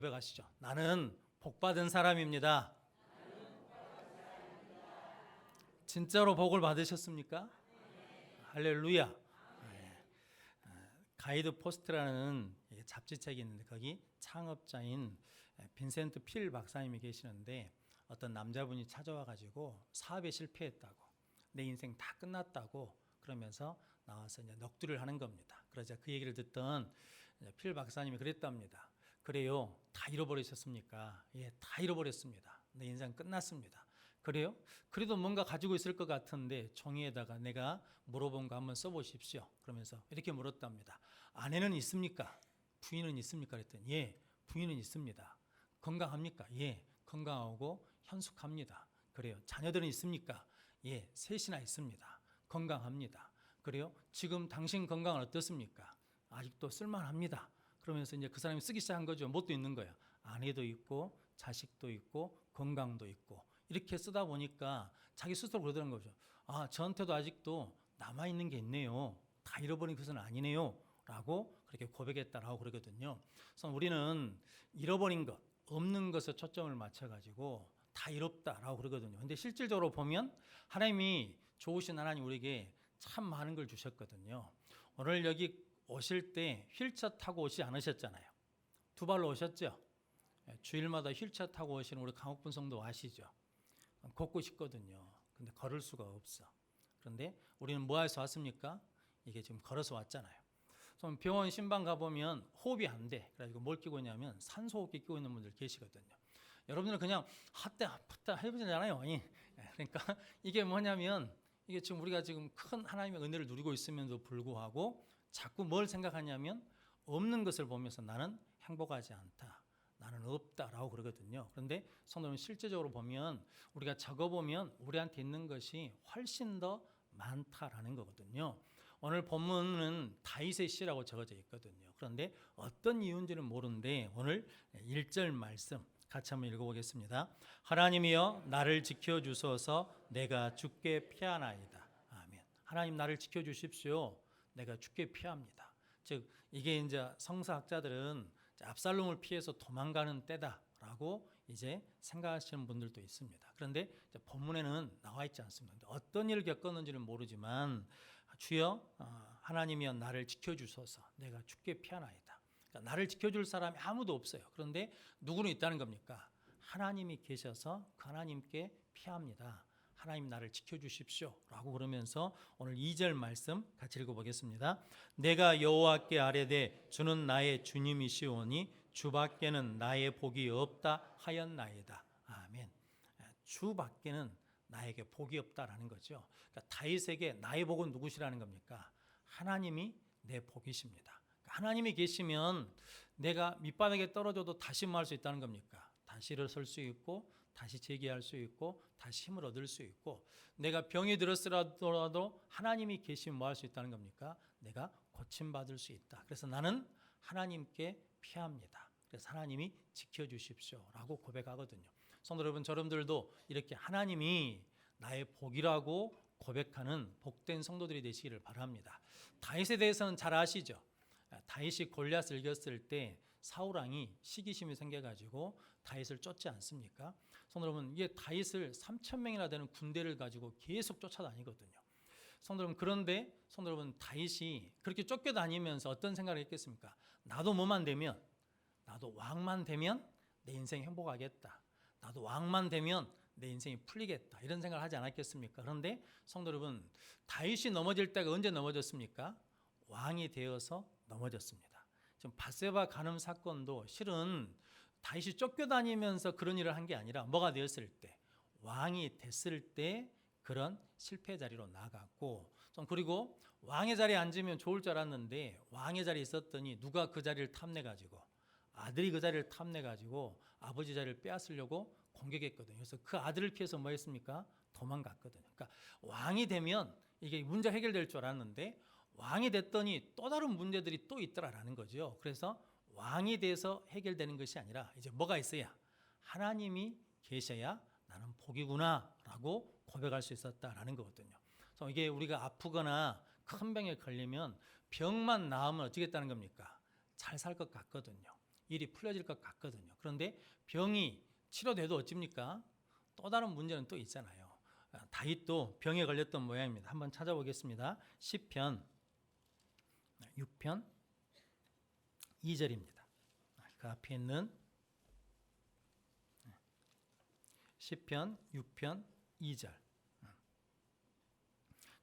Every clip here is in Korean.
고백하시죠. 나는 복받은 사람입니다. 진짜로 복을 받으셨습니까? 할렐루야. 네. 가이드 포스트라는 잡지책이 있는데 거기 창업자인 빈센트 필 박사님이 계시는데 어떤 남자분이 찾아와 가지고 사업에 실패했다고, 내 인생 다 끝났다고 그러면서 나와서 이제 넋두리를 하는 겁니다. 그러자 그 얘기를 듣던 필 박사님이 그랬답니다. 그래요, 다 잃어버리셨습니까? 예, 다 잃어버렸습니다. 내 인생 끝났습니다. 그래요? 그래도 뭔가 가지고 있을 것 같은데 종이에다가 내가 물어본 거 한번 써보십시오. 그러면서 이렇게 물었답니다. 아내는 있습니까? 부인은 있습니까? 그랬더니 예, 부인은 있습니다. 건강합니까? 예, 건강하고 현숙합니다. 그래요. 자녀들은 있습니까? 예, 셋이나 있습니다. 건강합니다. 그래요? 지금 당신 건강은 어떻습니까? 아직도 쓸만합니다. 그러면서 이제 그 사람이 쓰기 시작한 거죠. 뭣도 있는 거예요. 아내도 있고 자식도 있고 건강도 있고 이렇게 쓰다 보니까 자기 스스로 그러더라는 거죠. 아, 저한테도 아직도 남아있는 게 있네요. 다 잃어버린 것은 아니네요. 라고 그렇게 고백했다라고 그러거든요. 그래서 우리는 잃어버린 것, 없는 것에 초점을 맞춰가지고 다 잃었다라고 그러거든요. 근데 실질적으로 보면 하나님이 좋으신 하나님 우리에게 참 많은 걸 주셨거든요. 오늘 여기 오실 때 휠체어 타고 오시지 않으셨잖아요. 두 발로 오셨죠. 주일마다 휠체어 타고 오시는 우리 강옥분 성도 아시죠. 걷고 싶거든요. 근데 걸을 수가 없어. 그런데 우리는 뭐 해서 왔습니까? 이게 지금 걸어서 왔잖아요. 병원 신방 가보면 호흡이 안 돼. 그래가지고 뭘 끼고 있냐면 산소호흡기 끼고 있는 분들 계시거든요. 여러분들은 그냥 핫다 팟다 해보잖아요. 그러니까 이게 뭐냐면 이게 지금 우리가 지금 큰 하나님의 은혜를 누리고 있음에도 불구하고 자꾸 뭘 생각하냐면 없는 것을 보면서 나는 행복하지 않다. 나는 없다라고 그러거든요. 그런데 성도 여러분, 실제적으로 보면 우리가 적어보면 우리한테 있는 것이 훨씬 더 많다라는 거거든요. 오늘 본문은 다윗의 시라고 적어져 있거든요. 그런데 어떤 이유인지는 모르는데 오늘 1절 말씀 같이 한번 읽어보겠습니다. 하나님이여 나를 지켜주소서 내가 죽게 피하나이다. 아멘. 하나님 나를 지켜주십시오. 내가 죽게 피합니다. 즉 이게 이제 성서학자들은 압살롬을 피해서 도망가는 때다라고 이제 생각하시는 분들도 있습니다. 그런데 본문에는 나와 있지 않습니다. 어떤 일을 겪었는지는 모르지만 주여 하나님이여 나를 지켜주소서 내가 죽게 피하나이다. 그러니까 나를 지켜줄 사람이 아무도 없어요. 그런데 누구는 있다는 겁니까? 하나님이 계셔서 그 하나님께 피합니다. 하나님 나를 지켜주십시오 라고 그러면서 오늘 2절 말씀 같이 읽어보겠습니다. 내가 여호와께 아뢰되 주는 나의 주님이시오니 주밖에는 나의 복이 없다 하였나이다. 아멘. 주밖에는 나에게 복이 없다라는 거죠. 그러니까 다윗에게 나의 복은 누구시라는 겁니까? 하나님이 내 복이십니다. 그러니까 하나님이 계시면 내가 밑바닥에 떨어져도 다시 뭐 할 수 있다는 겁니까? 다시 일어설 수 있고 다시 재기할 수 있고 다시 힘을 얻을 수 있고 내가 병이 들었더라도 하나님이 계시면 뭐 할 수 있다는 겁니까? 내가 고침받을 수 있다. 그래서 나는 하나님께 피합니다. 그래서 하나님이 지켜주십시오 라고 고백하거든요. 성도 여러분, 저러분들도 이렇게 하나님이 나의 복이라고 고백하는 복된 성도들이 되시기를 바랍니다. 다윗에 대해서는 잘 아시죠? 다윗이 골리앗을 이겼을 때 사울 왕이 시기심이 생겨가지고 다윗을 쫓지 않습니까? 성도 여러분, 이게 다윗을 3,000명이나 되는 군대를 가지고 계속 쫓아다니거든요. 성도 여러분, 그런데 성도 여러분, 다윗이 그렇게 쫓겨다니면서 어떤 생각을 했겠습니까? 나도 뭐만 되면, 나도 왕만 되면 내 인생이 행복하겠다. 나도 왕만 되면 내 인생이 풀리겠다. 이런 생각을 하지 않았겠습니까? 그런데 성도 여러분, 다윗이 넘어질 때가 언제 넘어졌습니까? 왕이 되어서 넘어졌습니다. 지금 밧세바 간음 사건도 실은 다윗이 쫓겨다니면서 그런 일을 한 게 아니라 뭐가 되었을 때, 왕이 됐을 때 그런 실패 자리로 나갔고, 그리고 왕의 자리에 앉으면 좋을 줄 알았는데 왕의 자리에 있었더니 누가 그 자리를 탐내가지고, 아들이 그 자리를 탐내가지고 아버지 자리를 빼앗으려고 공격했거든요. 그래서 그 아들을 피해서 뭐 했습니까? 도망갔거든요. 그러니까 왕이 되면 이게 문제 해결될 줄 알았는데 왕이 됐더니 또 다른 문제들이 또 있더라라는 거죠. 그래서 왕이 돼서 해결되는 것이 아니라 이제 뭐가 있어야, 하나님이 계셔야 나는 복이구나 라고 고백할 수 있었다라는 거거든요. 그래서 이게 우리가 아프거나 큰 병에 걸리면 병만 나으면 어쩌겠다는 겁니까? 잘 살 것 같거든요. 일이 풀려질 것 같거든요. 그런데 병이 치료돼도 어찌입니까? 또 다른 문제는 또 있잖아요. 다윗도 병에 걸렸던 모양입니다. 한번 찾아보겠습니다. 시편 6편 2절입니다. 그 앞에 있는 시편 6편 2절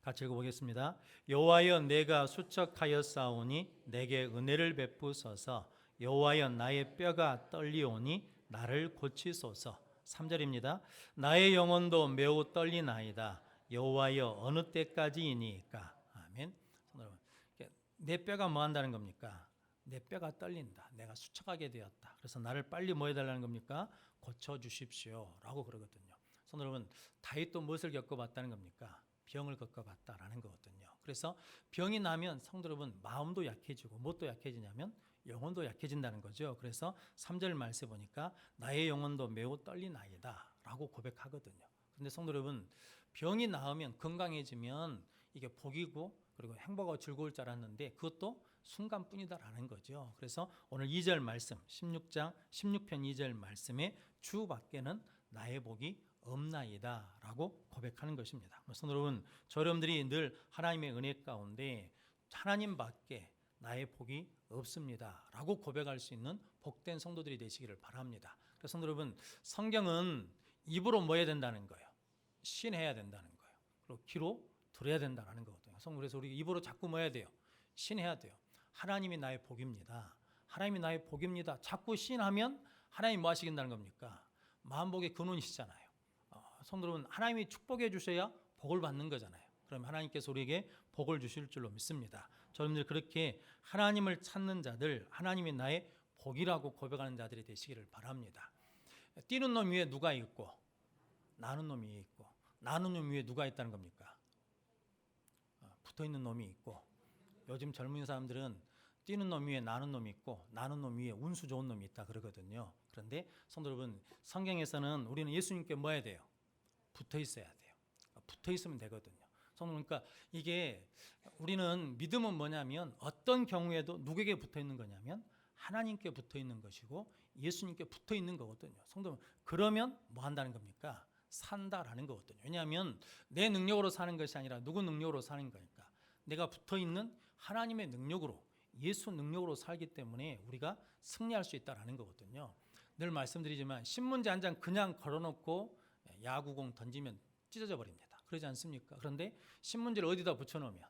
같이 읽어보겠습니다. 여호와여 내가 수척하였사오니 내게 은혜를 베푸소서. 여호와여 나의 뼈가 떨리오니 나를 고치소서. 3절입니다. 나의 영혼도 매우 떨리나이다. 여호와여 어느 때까지이니까. 아멘. 내 뼈가 뭐 한다는 겁니까? 내 뼈가 떨린다. 내가 수척하게 되었다. 그래서 나를 빨리 뭐 해달라는 겁니까? 고쳐주십시오 라고 그러거든요. 성도 여러분, 다윗도 무엇을 겪어봤다는 겁니까? 병을 겪어봤다라는 거거든요. 그래서 병이 나면 성도 여러분, 마음도 약해지고 무엇도 약해지냐면 영혼도 약해진다는 거죠. 그래서 3절 말씀에 보니까 나의 영혼도 매우 떨리나이다 라고 고백하거든요. 근데 성도 여러분, 병이 나으면 건강해지면 이게 복이고 그리고 행복하고 즐거울 줄 알았는데 그것도 순간뿐이다라는 거죠. 그래서 오늘 2절 말씀 16편 2절 말씀에 주 밖에는 나의 복이 없나이다 라고 고백하는 것입니다. 성도 여러분, 저 여러분들이 늘 하나님의 은혜 가운데 하나님 밖에 나의 복이 없습니다 라고 고백할 수 있는 복된 성도들이 되시기를 바랍니다. 그래서 성도 여러분, 성경은 입으로 뭐 해야 된다는 거예요? 신해야 된다는 거예요. 그리고 귀로 들어야 된다는 거거든요. 성도, 그래서 우리 입으로 자꾸 뭐 해야 돼요? 신해야 돼요. 하나님이 나의 복입니다. 하나님이 나의 복입니다. 자꾸 신하면 하나님이 뭐 하시겠다는 겁니까? 만복의 근원이시잖아요. 성도 여러분, 하나님이 축복해 주셔야 복을 받는 거잖아요. 그럼 하나님께서 우리에게 복을 주실 줄로 믿습니다. 여러분들 그렇게 하나님을 찾는 자들, 하나님이 나의 복이라고 고백하는 자들이 되시기를 바랍니다. 뛰는 놈 위에 누가 있고 나는 놈 위에 있고, 나는 놈 위에 누가 있다는 겁니까? 붙어있는 놈이 있고, 요즘 젊은 사람들은 뛰는 놈 위에 나는 놈이 있고 나는 놈 위에 운수 좋은 놈이 있다 그러거든요. 그런데 성도 여러분, 성경에서는 우리는 예수님께 뭐 해야 돼요? 붙어 있어야 돼요. 붙어 있으면 되거든요. 성도, 그러니까 이게 우리는 믿음은 뭐냐면 어떤 경우에도 누구에게 붙어 있는 거냐면 하나님께 붙어 있는 것이고 예수님께 붙어 있는 거거든요. 성도, 그러면 뭐 한다는 겁니까? 산다라는 거거든요. 왜냐하면 내 능력으로 사는 것이 아니라 누구 능력으로 사는 거니까 내가 붙어 있는 하나님의 능력으로, 예수 능력으로 살기 때문에 우리가 승리할 수 있다라는 거거든요. 늘 말씀드리지만 신문지 한 장 그냥 걸어놓고 야구공 던지면 찢어져 버립니다. 그러지 않습니까? 그런데 신문지를 어디다 붙여놓으면,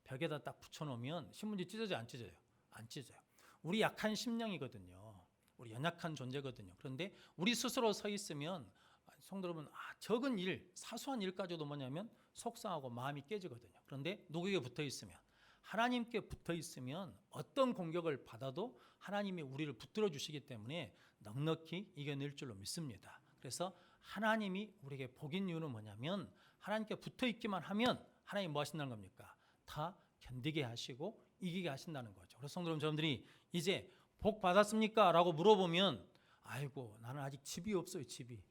벽에다 딱 붙여놓으면 신문지 찢어져요? 안 찢어져요? 안 찢어져요. 우리 약한 심령이거든요. 우리 연약한 존재거든요. 그런데 우리 스스로 서 있으면 성도 여러분, 적은 일, 사소한 일까지도 뭐냐면 속상하고 마음이 깨지거든요. 그런데 누구에게 붙어 있으면, 하나님께 붙어 있으면 어떤 공격을 받아도 하나님이 우리를 붙들어 주시기 때문에 넉넉히 이겨낼 줄로 믿습니다. 그래서 하나님이 우리에게 복인 이유는 뭐냐면 하나님께 붙어 있기만 하면 하나님 뭐 하신다는 겁니까? 다 견디게 하시고 이기게 하신다는 거죠. 그래서 성도 여러분들이 이제 복 받았습니까? 라고 물어보면 아이고 나는 아직 집이 없어요. 집이.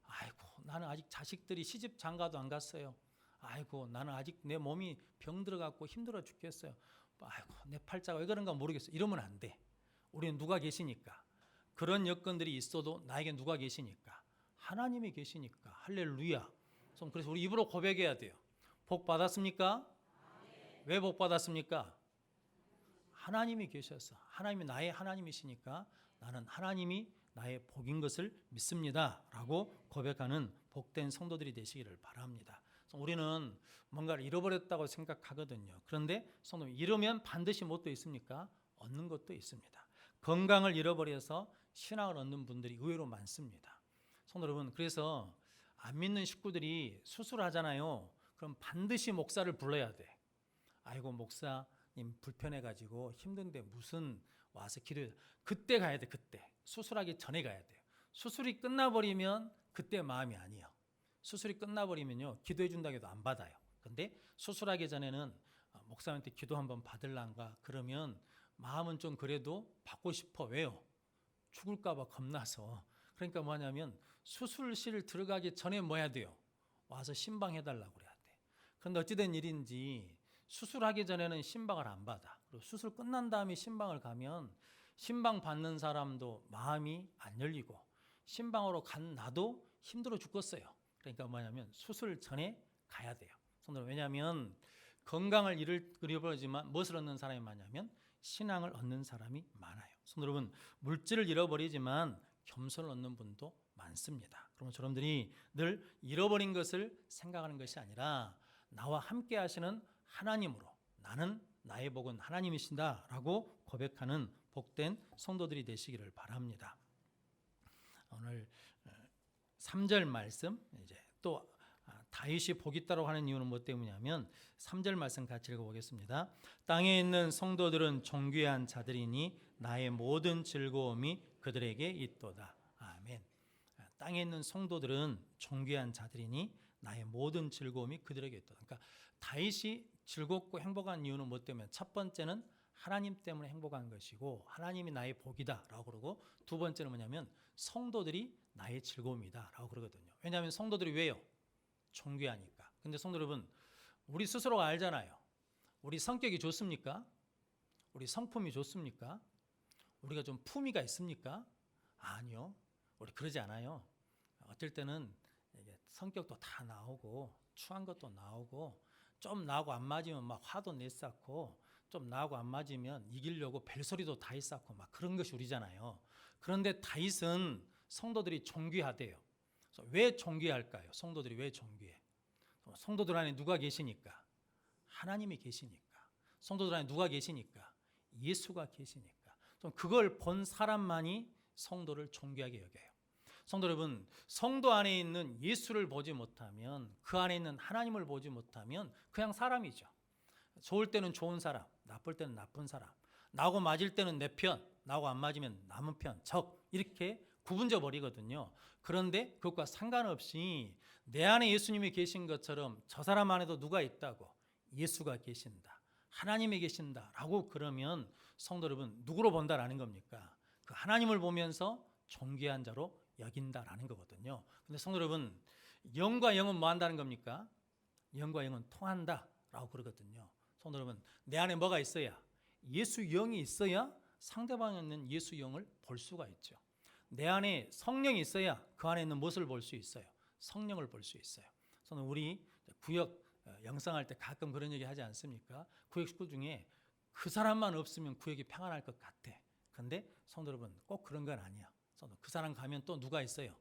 아이고 나는 아직 자식들이 시집 장가도 안 갔어요. 아이고 나는 아직 내 몸이 병 들어갖고 힘들어 죽겠어요. 아이고 내 팔자가 왜 그런가 모르겠어요. 이러면 안 돼. 우리는 누가 계시니까. 그런 여건들이 있어도 나에게 누가 계시니까. 하나님이 계시니까. 할렐루야. 그래서 우리 입으로 고백해야 돼요. 복 받았습니까? 왜 복 받았습니까? 하나님이 계셔서, 하나님이 나의 하나님이시니까 나는 하나님이 나의 복인 것을 믿습니다 라고 고백하는 복된 성도들이 되시기를 바랍니다. 우리는 뭔가를 잃어버렸다고 생각하거든요. 그런데 성도, 잃으면 반드시 뭣도 있습니까? 얻는 것도 있습니다. 건강을 잃어버려서 신앙을 얻는 분들이 의외로 많습니다. 성도 여러분, 그래서 안 믿는 식구들이 수술하잖아요. 그럼 반드시 목사를 불러야 돼. 아이고 목사님 불편해가지고 힘든데 무슨 와서 기도해. 그때 가야 돼. 그때 수술하기 전에 가야 돼요. 수술이 끝나버리면 그때 마음이 아니에요. 수술이 끝나버리면요 기도해 준다고 해도 안 받아요. 근데 수술하기 전에는 목사님한테 기도 한번 받을란가 그러면 마음은 좀 그래도 받고 싶어. 왜요? 죽을까 봐 겁나서. 그러니까 뭐냐면 수술실 들어가기 전에 뭐 해야 돼요? 와서 신방해달라고 그래야 돼. 그런데 어찌된 일인지 수술하기 전에는 신방을 안 받아. 그리고 수술 끝난 다음에 신방을 가면 신방 받는 사람도 마음이 안 열리고 신방으로 간 나도 힘들어 죽겠어요. 그러니까 뭐냐면 수술 전에 가야 돼요. 왜냐하면 건강을 잃어버리지만 무엇을 얻는 사람이 많냐면 신앙을 얻는 사람이 많아요. 여러분, 물질을 잃어버리지만 겸손을 얻는 분도 많습니다. 그러면 여러분들이 늘 잃어버린 것을 생각하는 것이 아니라 나와 함께 하시는 하나님으로, 나는 나의 복은 하나님이신다라고 고백하는 복된 성도들이 되시기를 바랍니다. 오늘 3절 말씀, 이제 또 다윗이 복 있다고 하는 이유는 뭐 때문이냐면 3절 말씀 같이 읽어보겠습니다. 땅에 있는 성도들은 존귀한 자들이니 나의 모든 즐거움이 그들에게 있도다. 아멘. 땅에 있는 성도들은 존귀한 자들이니 나의 모든 즐거움이 그들에게 있도다. 그러니까 다윗이 즐겁고 행복한 이유는 뭐 때문에? 첫 번째는 하나님 때문에 행복한 것이고 하나님이 나의 복이다라고 그러고, 두 번째는 뭐냐면 성도들이 나의 즐거움이다라고 그러거든요. 왜냐하면 성도들이 왜요? 존귀하니까. 근데 성도 여러분, 우리 스스로가 알잖아요. 우리 성격이 좋습니까? 우리 성품이 좋습니까? 우리가 좀 품위가 있습니까? 아니요. 우리 그러지 않아요. 어떨 때는 성격도 다 나오고 추한 것도 나오고, 좀 나하고 안 맞으면 막 화도 내쌓고, 좀 나하고 안 맞으면 이기려고 벨소리도 다 했었고 막 그런 것이 우리잖아요. 그런데 다윗은 성도들이 존귀하대요. 왜 존귀할까요? 성도들이 왜 존귀해? 성도들 안에 누가 계시니까? 하나님이 계시니까. 성도들 안에 누가 계시니까? 예수가 계시니까. 그걸 본 사람만이 성도를 존귀하게 여겨요. 성도 여러분, 성도 안에 있는 예수를 보지 못하면, 그 안에 있는 하나님을 보지 못하면 그냥 사람이죠. 좋을 때는 좋은 사람, 나쁠 때는 나쁜 사람, 나하고 맞을 때는 내 편, 나하고 안 맞으면 남은 편, 적, 이렇게 구분져 버리거든요. 그런데 그것과 상관없이 내 안에 예수님이 계신 것처럼 저 사람 안에도 누가 있다고? 예수가 계신다, 하나님이 계신다라고 그러면 성도 여러분, 누구로 본다라는 겁니까? 그 하나님을 보면서 존귀한 자로 여긴다라는 거거든요. 근데 성도 여러분, 영과 영은 뭐 한다는 겁니까? 영과 영은 통한다라고 그러거든요. 성도 여러분, 내 안에 뭐가 있어야? 예수 영이 있어야 상대방에 있는 예수 영을 볼 수가 있죠. 내 안에 성령이 있어야 그 안에 있는 무엇을 볼 수 있어요? 성령을 볼 수 있어요. 저는 우리 구역 영상할 때 가끔 그런 얘기 하지 않습니까? 구역 식구 중에 그 사람만 없으면 구역이 평안할 것 같아. 근데 성도 여러분, 꼭 그런 건 아니야. 그 사람 가면 또 누가 있어요?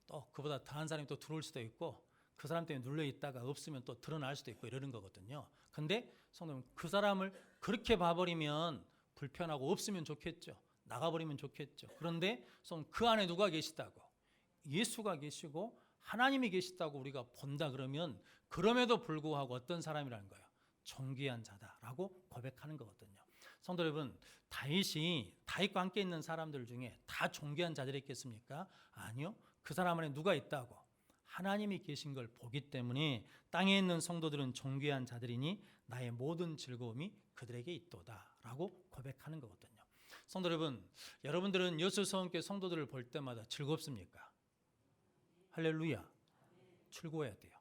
또 그보다 더한 사람이 또 들어올 수도 있고, 그 사람 때문에 눌려 있다가 없으면 또 드러날 수도 있고 이러는 거거든요. 근데 성도 여러분, 그 사람을 그렇게 봐버리면 불편하고 없으면 좋겠죠. 나가버리면 좋겠죠. 그런데 그 안에 누가 계시다고? 예수가 계시고 하나님이 계시다고 우리가 본다 그러면, 그럼에도 불구하고 어떤 사람이라는 거예요? 존귀한 자다라고 고백하는 거거든요. 성도 여러분, 다윗과 함께 있는 사람들 중에 다 존귀한 자들이 있겠습니까? 아니요. 그 사람 안에 누가 있다고? 하나님이 계신 걸 보기 때문에 땅에 있는 성도들은 존귀한 자들이니 나의 모든 즐거움이 그들에게 있도다라고 고백하는 거거든요. 성도 여러분, 여러분들은 여수서원교회 성도들을 볼 때마다 즐겁습니까? 할렐루야. 즐거워야 돼요.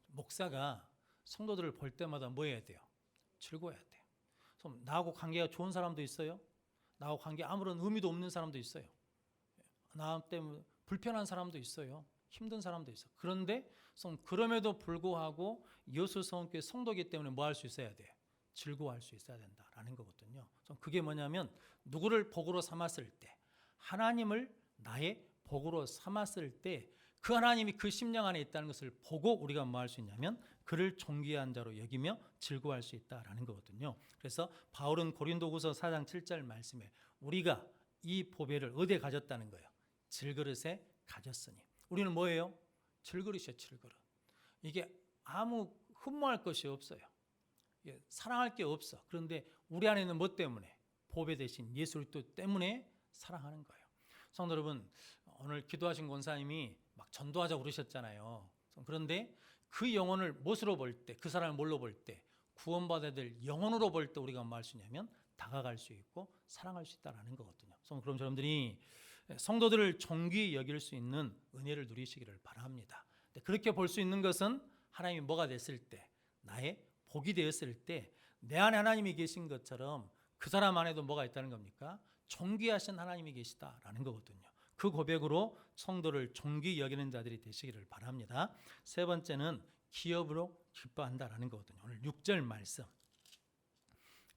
목사가 성도들을 볼 때마다 뭐 해야 돼요? 즐거워야 돼요. 나하고 관계가 좋은 사람도 있어요. 나하고 관계 아무런 의미도 없는 사람도 있어요. 나 때문에 불편한 사람도 있어요. 힘든 사람도 있어요. 그런데 그럼에도 불구하고 여수서원교회 성도이기 때문에 뭐 할 수 있어야 돼? 즐거워할 수 있어야 된다라는 거거든요. 그게 뭐냐면, 누구를 복으로 삼았을 때, 하나님을 나의 복으로 삼았을 때 그 하나님이 그 심령 안에 있다는 것을 보고 우리가 뭐 할 수 있냐면 그를 존귀한 자로 여기며 즐거워할 수 있다라는 거거든요. 그래서 바울은 고린도후서 4장 7절 말씀에 우리가 이 보배를 어디에 가졌다는 거예요? 질그릇에 가졌으니. 우리는 뭐예요? 질그릇이에요. 질그릇. 이게 아무 흠모할 것이 없어요. 사랑할 게 없어. 그런데 우리 안에는 뭐 때문에? 보배 대신 예수 그리스도 때문에 사랑하는 거예요. 성도 여러분, 오늘 기도하신 권사님이 막 전도하자고 그러셨잖아요. 그런데 그 영혼을 무엇으로 볼 때, 그 사람을 뭘로 볼 때? 구원받아야 될 영혼으로 볼 때 우리가 뭐 할 수 있냐면 다가갈 수 있고 사랑할 수 있다는 거거든요. 그럼 여러분들이 성도들을 존귀히 여길 수 있는 은혜를 누리시기를 바랍니다. 그렇게 볼 수 있는 것은 하나님이 뭐가 됐을 때? 나의 복이 되었을 때 내 안에 하나님이 계신 것처럼 그 사람 안에도 뭐가 있다는 겁니까? 존귀하신 하나님이 계시다라는 거거든요. 그 고백으로 성도를 존귀 여기는 자들이 되시기를 바랍니다. 세 번째는 기업으로 기뻐한다라는 거거든요. 오늘 6절 말씀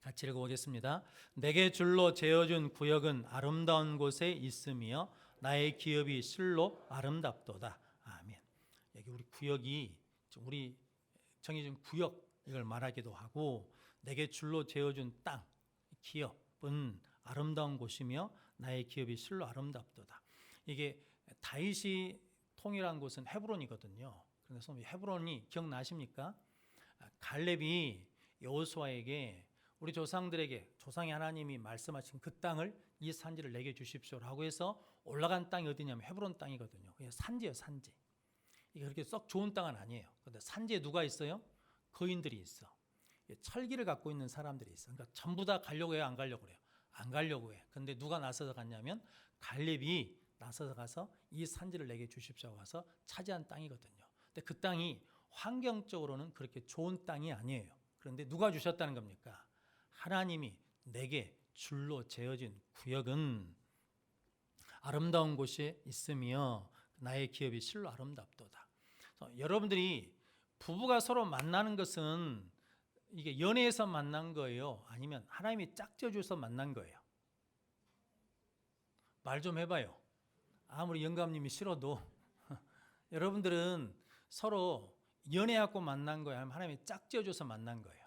같이 읽어보겠습니다. 내게 줄로 재어준 구역은 아름다운 곳에 있으며 나의 기업이 실로 아름답도다. 아멘. 여기 우리 구역이 우리 정해진 구역 이걸 말하기도 하고, 내게 줄로 재어준 땅 기업은 아름다운 곳이며 나의 기업이 실로 아름답도다. 이게 다윗이 통일한 곳은 헤브론이거든요. 그래서 헤브론이 기억나십니까? 갈렙이 여호수아에게 우리 조상들에게 조상의 하나님이 말씀하신 그 땅을, 이 산지를 내게 주십시오라고 해서 올라간 땅이 어디냐면 헤브론 땅이거든요. 그냥 산지예요, 산지. 이게 그렇게 썩 좋은 땅은 아니에요. 그런데 산지에 누가 있어요? 거인들이 있어. 철기를 갖고 있는 사람들이 있어. 그러니까 전부 다 가려고 해요, 안 가려고 그래요? 안 가려고 해. 근데 누가 나서서 갔냐면 갈렙이 나서서 가서 이 산지를 내게 주십시오 가서 차지한 땅이거든요. 근데 그 땅이 환경적으로는 그렇게 좋은 땅이 아니에요. 그런데 누가 주셨다는 겁니까? 하나님이 내게 줄로 재어진 구역은 아름다운 곳에 있으며 나의 기업이 실로 아름답도다. 여러분들이 부부가 서로 만나는 것은 이게 연애에서 만난 거예요? 아니면 하나님이 짝지어 주셔서 만난 거예요? 말 좀 해봐요. 아무리 영감님이 싫어도 여러분들은 서로 연애하고 만난 거예요? 아니면 하나님이 짝지어 줘서 만난 거예요?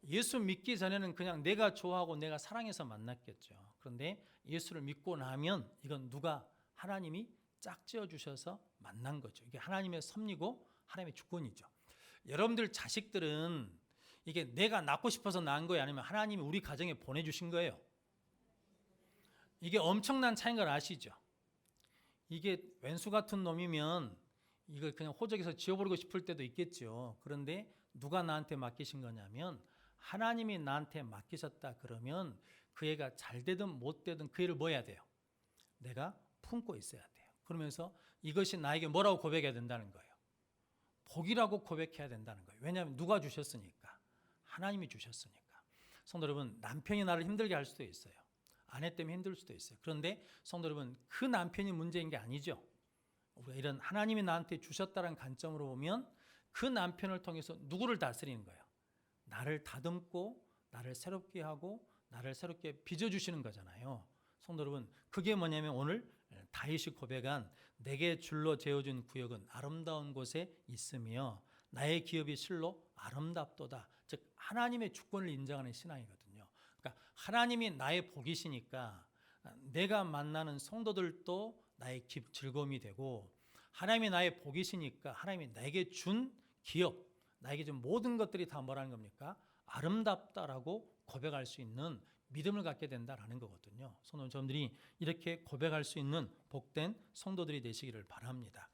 예수 믿기 전에는 그냥 내가 좋아하고 내가 사랑해서 만났겠죠. 그런데 예수를 믿고 나면 이건 누가 하나님이 짝지어 주셔서 만난 거죠. 이게 하나님의 섭리고 하나님의 주권이죠. 여러분들 자식들은 이게 내가 낳고 싶어서 낳은 거예요? 아니면 하나님이 우리 가정에 보내주신 거예요? 이게 엄청난 차이인 걸 아시죠? 이게 왼수 같은 놈이면 이걸 그냥 호적에서 지워버리고 싶을 때도 있겠죠. 그런데 누가 나한테 맡기신 거냐면 하나님이 나한테 맡기셨다 그러면 그 애가 잘 되든 못 되든 그 애를 뭐 해야 돼요? 내가 품고 있어야 돼요. 그러면서 이것이 나에게 뭐라고 고백해야 된다는 거예요? 복이라고 고백해야 된다는 거예요. 왜냐하면 누가 주셨으니까. 하나님이 주셨으니까. 성도 여러분, 남편이 나를 힘들게 할 수도 있어요. 아내 때문에 힘들 수도 있어요. 그런데 성도 여러분, 그 남편이 문제인 게 아니죠. 우리가 이런 하나님이 나한테 주셨다는 관점으로 보면 그 남편을 통해서 누구를 다스리는 거예요? 나를 다듬고 나를 새롭게 하고 나를 새롭게 빚어주시는 거잖아요. 성도 여러분, 그게 뭐냐면 오늘 다윗이 고백한 내게 줄로 재어준 구역은 아름다운 곳에 있으며 나의 기업이 실로 아름답도다. 즉 하나님의 주권을 인정하는 신앙이거든요. 그러니까 하나님이 나의 복이시니까 내가 만나는 성도들도 나의 즐거움이 되고, 하나님이 나의 복이시니까 하나님이 나에게 준 기업, 나에게 준 모든 것들이 다 뭐라는 겁니까? 아름답다라고 고백할 수 있는 믿음을 갖게 된다라는 거거든요. 성도님들이 이렇게 고백할 수 있는 복된 성도들이 되시기를 바랍니다.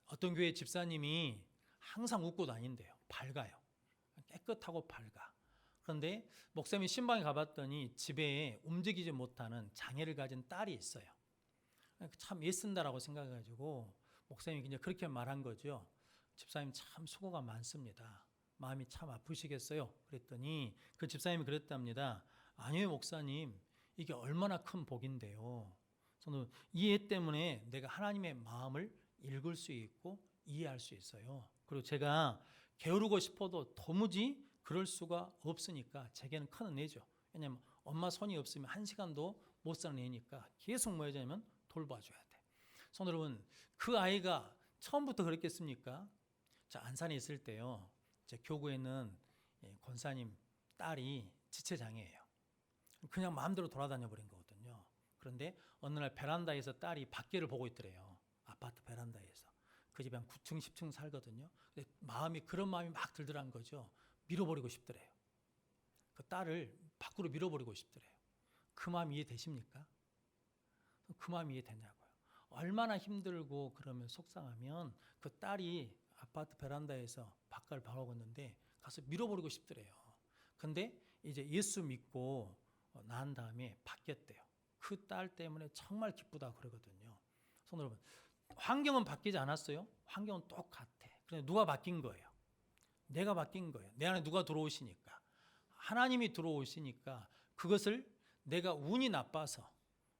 어떤 교회 집사님이 항상 웃고 다닌대요. 밝아요. 깨끗하고 밝아. 그런데 목사님이 신방에 가봤더니 집에 움직이지 못하는 장애를 가진 딸이 있어요. 참 애쓴다라고 생각해가지고 목사님이 그냥 그렇게 말한 거죠. 집사님 참 수고가 많습니다. 마음이 참 아프시겠어요? 그랬더니 그 집사님이 그랬답니다. 아니요 목사님, 이게 얼마나 큰 복인데요. 저는 이 애 때문에 내가 하나님의 마음을 읽을 수 있고 이해할 수 있어요. 그리고 제가 게으르고 싶어도 도무지 그럴 수가 없으니까 제게는 큰 은혜죠. 왜냐하면 엄마 손이 없으면 한 시간도 못 사는 애니까 계속 뭐 해야 되냐면 돌봐줘야 돼. 성도 여러분, 그 아이가 처음부터 그랬겠습니까? 저 안산에 있을 때요, 제 교구에는 권사님 딸이 지체장애예요. 그냥 마음대로 돌아다녀 버린 거거든요. 그런데 어느 날 베란다에서 딸이 밖에를 보고 있더래요. 아파트 베란다에서. 그 집에 한 9층 10층 살거든요. 근데 그런 마음이 막 들더란 거죠. 밀어버리고 싶더래요. 그 딸을 밖으로 밀어버리고 싶더래요. 그 마음 이해되십니까? 그 마음 이해되냐고요. 얼마나 힘들고 그러면 속상하면 그 딸이 아파트 베란다에서 바깥을 바라보고 있는데 가서 밀어버리고 싶더래요. 근데 이제 예수 믿고 난 다음에 바뀌었대요. 그 딸 때문에 정말 기쁘다 그러거든요. 성도 여러분, 환경은 바뀌지 않았어요? 환경은 똑같아. 그런데 누가 바뀐 거예요? 내가 바뀐 거예요. 내 안에 누가 들어오시니까. 하나님이 들어오시니까 그것을 내가 운이 나빠서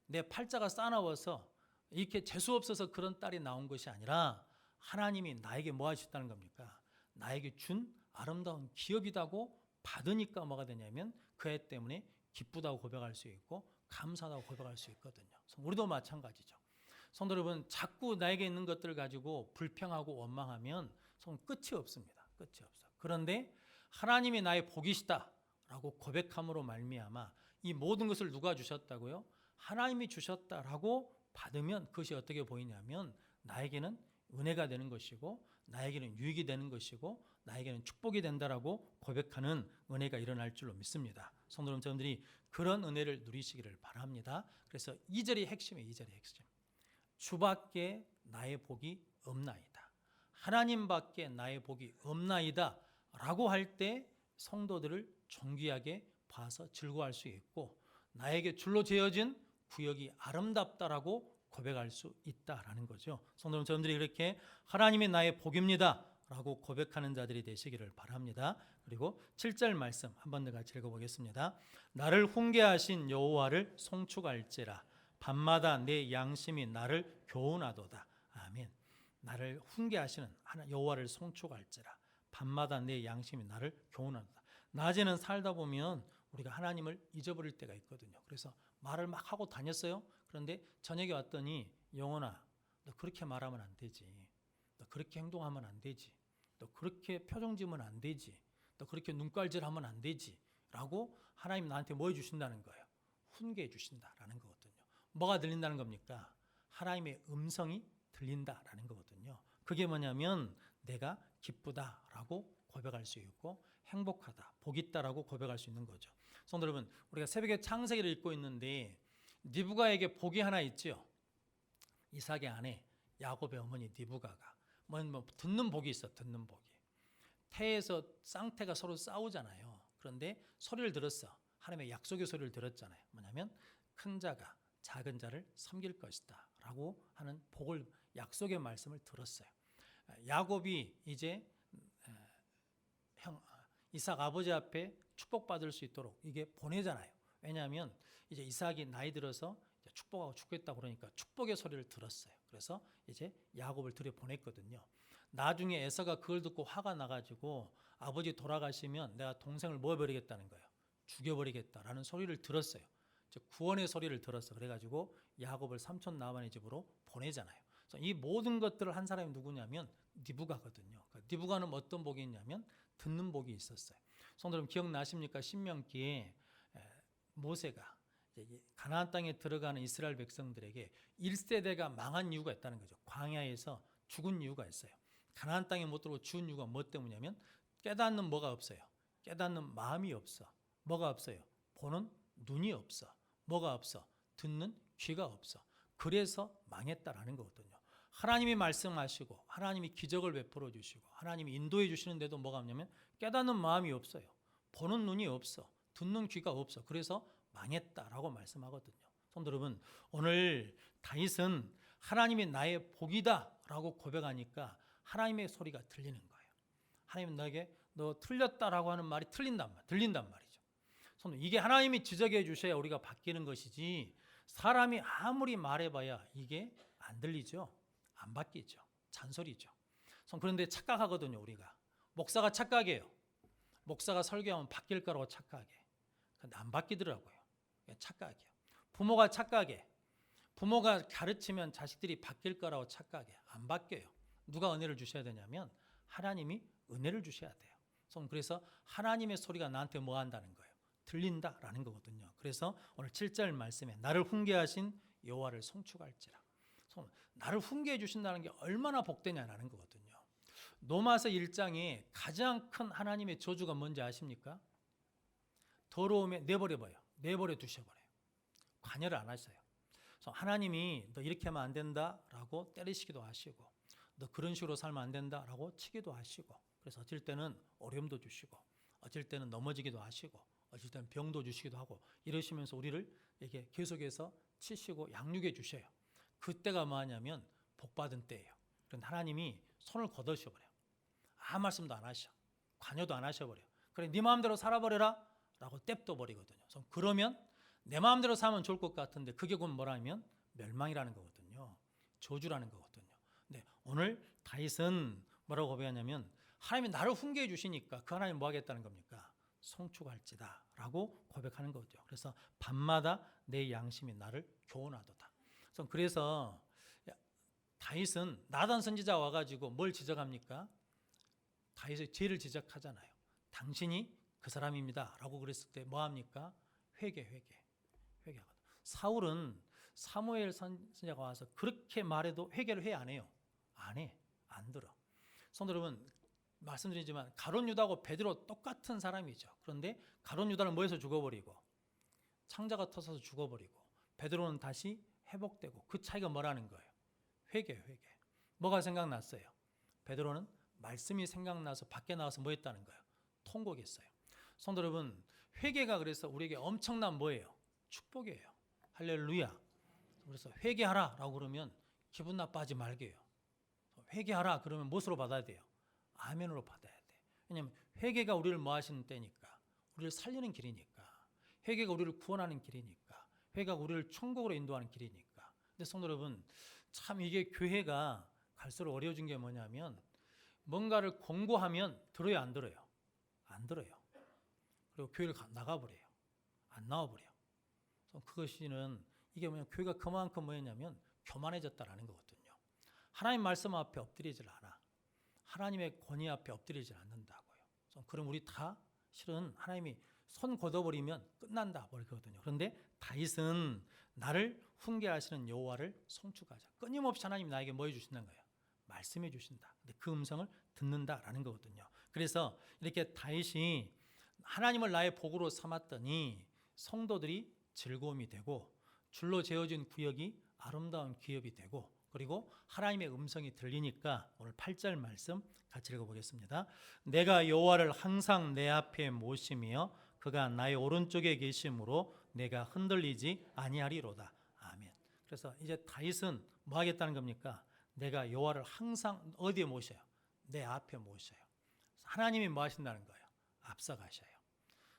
내 팔자가 싸나워서 이렇게 재수 없어서 그런 딸이 나온 것이 아니라 하나님이 나에게 뭐 하셨다는 겁니까? 나에게 준 아름다운 기업이다고 받으니까 뭐가 되냐면 그 애 때문에 기쁘다고 고백할 수 있고 감사하다고 고백할 수 있거든요. 우리도 마찬가지죠. 성도 여러분, 자꾸 나에게 있는 것들을 가지고 불평하고 원망하면 끝이 없습니다. 끝이 없어. 그런데 하나님이 나의 복이시다라고 고백함으로 말미암아 이 모든 것을 누가 주셨다고요? 하나님이 주셨다라고 받으면 그것이 어떻게 보이냐면 나에게는 은혜가 되는 것이고 나에게는 유익이 되는 것이고 나에게는 축복이 된다라고 고백하는 은혜가 일어날 줄로 믿습니다. 성도 여러분들이 그런 은혜를 누리시기를 바랍니다. 그래서 2절이 핵심이에요. 2절이 핵심. 주밖에 나의 복이 없나이다. 하나님밖에 나의 복이 없나이다 라고 할 때 성도들을 존귀하게 봐서 즐거워할 수 있고 나에게 줄로 재어진 구역이 아름답다라고 고백할 수 있다라는 거죠. 성도 여러분들이 이렇게 하나님이 나의 복입니다 라고 고백하는 자들이 되시기를 바랍니다. 그리고 7절 말씀 한번 더 같이 읽어보겠습니다. 나를 훈계하신 여호와를 송축할지라 밤마다 내 양심이 나를 교훈하도다. 아멘. 나를 훈계하시는 여호와를 송축할지라 밤마다 내 양심이 나를 교훈하도다. 낮에는 살다 보면 우리가 하나님을 잊어버릴 때가 있거든요. 그래서 말을 막 하고 다녔어요. 그런데 저녁에 왔더니 영혼아, 너 그렇게 말하면 안 되지. 너 그렇게 행동하면 안 되지. 너 그렇게 표정 지으면 안 되지. 너 그렇게 눈깔질하면 안 되지. 라고 하나님 나한테 뭐 해주신다는 거예요? 훈계해 주신다라는 거거든요. 뭐가 들린다는 겁니까? 하나님의 음성이 들린다라는 거거든요. 그게 뭐냐면 내가 기쁘다라고 고백할 수 있고 행복하다, 복 있다라고 고백할 수 있는 거죠. 성도 여러분, 우리가 새벽에 창세기를 읽고 있는데 리브가에게 복이 하나 있죠. 이삭의 아내 야곱의 어머니 리브가가 뭐 듣는 복이 있어. 듣는 복이. 태에서 쌍태가 서로 싸우잖아요. 그런데 소리를 들었어. 하나님의 약속의 소리를 들었잖아요. 뭐냐면 큰 자가 작은 자를 섬길 것이다 라고 하는 복을 약속의 말씀을 들었어요. 야곱이 이제 이삭 아버지 앞에 축복받을 수 있도록 이게 보내잖아요. 왜냐하면 이제 이삭이 나이 들어서 축복하고 죽겠다 그러니까 축복의 소리를 들었어요. 그래서 이제 야곱을 들여보냈거든요. 나중에 에서가 그걸 듣고 화가 나가지고 아버지 돌아가시면 내가 동생을 뭐 해버리겠다는 거예요. 죽여버리겠다라는 소리를 들었어요. 구원의 소리를 들었어. 그래가지고 야곱을 삼촌 라반의 집으로 보내잖아요. 그래서 이 모든 것들을 한 사람이 누구냐면 리브가거든요. 그러니까 리브가는 어떤 복이 있냐면 듣는 복이 있었어요. 성도 여러분 기억나십니까? 신명기에 모세가 가나안 땅에 들어가는 이스라엘 백성들에게 1세대가 망한 이유가 있다는 거죠. 광야에서 죽은 이유가 있어요. 가나안 땅에 못 들어오고 죽은 이유가 뭐 때문이냐면 깨닫는 뭐가 없어요. 깨닫는 마음이 없어. 뭐가 없어요? 보는 눈이 없어. 뭐가 없어? 듣는 귀가 없어. 그래서 망했다라는 거거든요. 하나님이 말씀하시고 하나님이 기적을 베풀어 주시고 하나님이 인도해 주시는데도 뭐가 없냐면 깨닫는 마음이 없어요. 보는 눈이 없어. 듣는 귀가 없어. 그래서 망했다라고 말씀하거든요. 성도 여러분, 오늘 다윗은 하나님이 나의 복이다라고 고백하니까 하나님의 소리가 들리는 거예요. 하나님은 너에게 너 틀렸다라고 하는 말이 들린단 말이죠. 이게 하나님이 지적해 주셔야 우리가 바뀌는 것이지 사람이 아무리 말해봐야 이게 안 들리죠. 안 바뀌죠. 잔소리죠. 그런데 착각하거든요. 우리가. 목사가 착각해요. 목사가 설교하면 바뀔 거라고 착각해. 근데 안 바뀌더라고요. 착각이에요. 부모가 착각해. 부모가 가르치면 자식들이 바뀔 거라고 착각해. 안 바뀌어요. 누가 은혜를 주셔야 되냐면 하나님이 은혜를 주셔야 돼요. 그래서 하나님의 소리가 나한테 뭐 한다는 거예요? 들린다라는 거거든요. 그래서 오늘 7절 말씀에 나를 훈계하신 여호와를 송축할지라. 나를 훈계해 주신다는 게 얼마나 복되냐라는 거거든요. 로마서 1장에 가장 큰 하나님의 저주가 뭔지 아십니까? 더러움에 내버려 두셔버려요. 관여를 안 하셔요. 그래서 하나님이 너 이렇게 하면 안 된다라고 때리시기도 하시고 너 그런 식으로 살면 안 된다라고 치기도 하시고 그래서 어쩔 때는 어려움도 주시고 어쩔 때는 넘어지기도 하시고 어쩔 때는 병도 주시기도 하고 이러시면서 우리를 이렇게 계속해서 치시고 양육해 주셔요. 그때가 뭐냐면 복받은 때예요. 그런데 하나님이 손을 걷어셔버려요. 아무 말씀도 안 하셔. 관여도 안 하셔버려요. 그래 네 마음대로 살아버려라 라고 떼도 버리거든요. 그러면 내 마음대로 살면 좋을 것 같은데 그게 곧 뭐라면 멸망이라는 거거든요. 저주라는 거거든요. 근데 오늘 다윗은 뭐라고 고백하냐면 하나님이 나를 훈계해 주시니까 그 하나님 뭐 하겠다는 겁니까? 송축할지다 라고 고백하는 거죠. 그래서 밤마다 내 양심이 나를 교훈하도다. 그래서 다윗은 나단 선지자 와가지고 뭘 지적합니까? 다윗의 죄를 지적하잖아요. 당신이 그 사람입니다 라고 그랬을 때 뭐합니까? 회개하거든. 사울은 사무엘 선지자가 와서 그렇게 말해도 회개를 해 안 해요? 안 들어. 성도 여러분, 말씀드리지만 가룟 유다하고 베드로 똑같은 사람이죠. 그런데 가룟 유다는 뭐해서 죽어버리고 창자가 터져서 죽어버리고 베드로는 다시 회복되고 그 차이가 뭐라는 거예요? 회개. 뭐가 생각났어요? 베드로는 말씀이 생각나서 밖에 나와서 뭐 했다는 거예요? 통곡했어요. 성도 여러분, 회개가 그래서 우리에게 엄청난 뭐예요? 축복이에요. 할렐루야. 그래서 회개하라 라고 그러면 기분 나빠하지 말게요. 회개하라 그러면 무엇으로 받아야 돼요? 아멘으로 받아야 돼. 왜냐하면 회개가 우리를 뭐 하시는 때니까, 우리를 살리는 길이니까, 회개가 우리를 구원하는 길이니까, 회개가 우리를 천국으로 인도하는 길이니까. 근데 성도 여러분, 참 이게 교회가 갈수록 어려워진 게 뭐냐면 뭔가를 권고하면 들어요, 안 들어요? 안 들어요. 그리고 교회를 나가버려요. 안 나와버려. 그것이는 이게 뭐냐면 교회가 그만큼 뭐였냐면 교만해졌다라는 거거든요. 하나님 말씀 앞에 엎드리질 않아. 하나님의 권위 앞에 엎드리질 않는다고요. 그럼 우리 다 실은 하나님이 손 걷어버리면 끝난다 버리거든요. 그런데 다윗은 나를 훈계하시는 여호와를 송축하자. 끊임없이 하나님이 나에게 뭐 해주신다는 거예요? 말씀해 주신다. 근데 그 음성을 듣는다라는 거거든요. 그래서 이렇게 다윗이 하나님을 나의 복으로 삼았더니 성도들이 즐거움이 되고 줄로 재어진 구역이 아름다운 기업이 되고 그리고 하나님의 음성이 들리니까 오늘 8절 말씀 같이 읽어보겠습니다. 내가 여호와를 항상 내 앞에 모시며 그가 나의 오른쪽에 계심으로 내가 흔들리지 아니하리로다. 아멘. 그래서 이제 다윗은 뭐 하겠다는 겁니까? 내가 여호와를 항상 어디에 모셔요? 내 앞에 모셔요. 하나님이 뭐 하신다는 거예요? 앞서가셔요.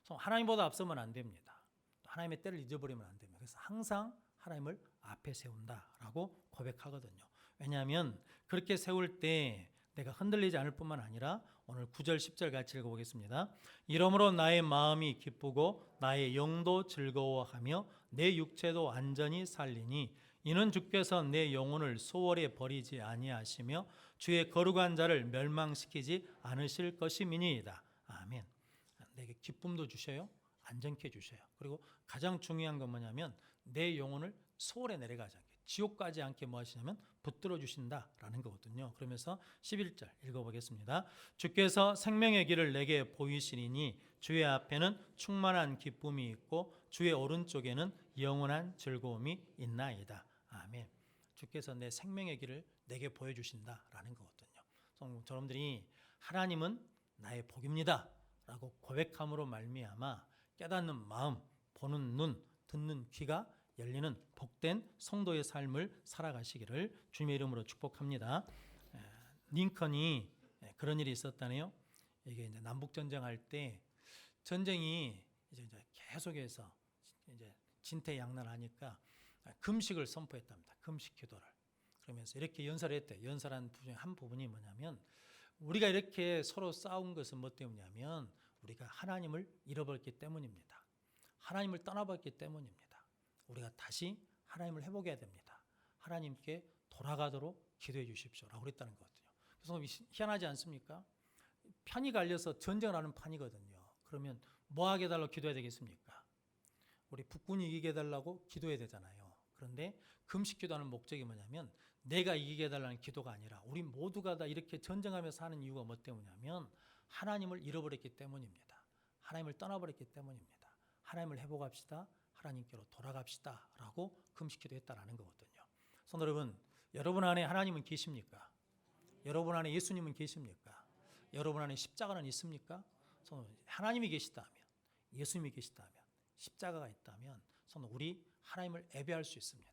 하나님보다 앞서면 안 됩니다. 하나님의 때를 잊어버리면 안 됩니다. 그래서 항상 하나님을 앞에 세운다라고 고백하거든요. 왜냐하면 그렇게 세울 때 내가 흔들리지 않을 뿐만 아니라 오늘 9절 10절 같이 읽어보겠습니다. 이러므로 나의 마음이 기쁘고 나의 영도 즐거워하며 내 육체도 완전히 살리니 이는 주께서 내 영혼을 소홀히 버리지 아니하시며 주의 거룩한 자를 멸망시키지 않으실 것임이니이다. 아멘. 내게 기쁨도 주셔요. 안전케 주셔요. 그리고 가장 중요한 건 뭐냐면 내 영혼을 소홀에 내려가지 않게 지옥 가지 않게 뭐 하시냐면 붙들어 주신다라는 거거든요. 그러면서 11절 읽어보겠습니다. 주께서 생명의 길을 내게 보이시리니 주의 앞에는 충만한 기쁨이 있고 주의 오른쪽에는 영원한 즐거움이 있나이다. 아멘. 주께서 내 생명의 길을 내게 보여주신다라는 거거든요. 여러분들이 하나님은 나의 복입니다 라고 고백함으로 말미암아 깨닫는 마음, 보는 눈, 듣는 귀가 열리는 복된 성도의 삶을 살아가시기를 주님의 이름으로 축복합니다. 링컨이 그런 일이 있었다네요. 이게 이제 남북 전쟁할 때 전쟁이 이제 계속해서 이제 진퇴양난하니까 금식을 선포했답니다. 금식 기도를. 그러면서 이렇게 연설을 했대요. 연설한 중에 한 부분이 뭐냐면 우리가 이렇게 서로 싸운 것은 뭐 때문이냐면 우리가 하나님을 잃어버렸기 때문입니다. 하나님을 떠나버렸기 때문입니다. 우리가 다시 하나님을 회복해야 됩니다. 하나님께 돌아가도록 기도해 주십시오라고 그랬다는 거거든요. 그래서 희한하지 않습니까? 편이 갈려서 전쟁을 하는 판이거든요. 그러면 뭐 하게 해달라고 기도해야 되겠습니까? 우리 북군이 이기게 해달라고 기도해야 되잖아요. 그런데 금식 기도하는 목적이 뭐냐면 내가 이기게 해달라는 기도가 아니라 우리 모두가 다 이렇게 전쟁하면서 사는 이유가 뭐 때문이냐면 하나님을 잃어버렸기 때문입니다. 하나님을 떠나버렸기 때문입니다. 하나님을 회복합시다. 하나님께로 돌아갑시다 라고 금식 기도했다라는 거거든요. 성도 여러분, 여러분 안에 하나님은 계십니까? 여러분 안에 예수님은 계십니까? 여러분 안에 십자가는 있습니까? 하나님이 계시다면, 예수님이 계시다면, 십자가가 있다면 우리 하나님을 예배할 수 있습니다.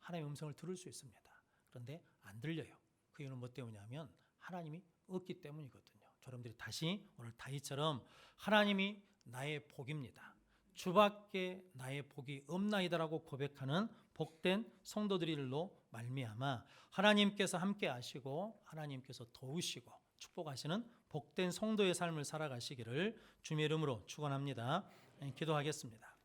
하나님의 음성을 들을 수 있습니다. 그런데 안 들려요. 그 이유는 뭐 때문이냐면 하나님이 없기 때문이거든요. 여러분들이 다시 오늘 다윗처럼 하나님이 나의 복입니다. 주밖에 나의 복이 없나이다라고 고백하는 복된 성도들일로 말미암아 하나님께서 함께 하시고 하나님께서 도우시고 축복하시는 복된 성도의 삶을 살아가시기를 주님의 이름으로 축원합니다. 기도하겠습니다.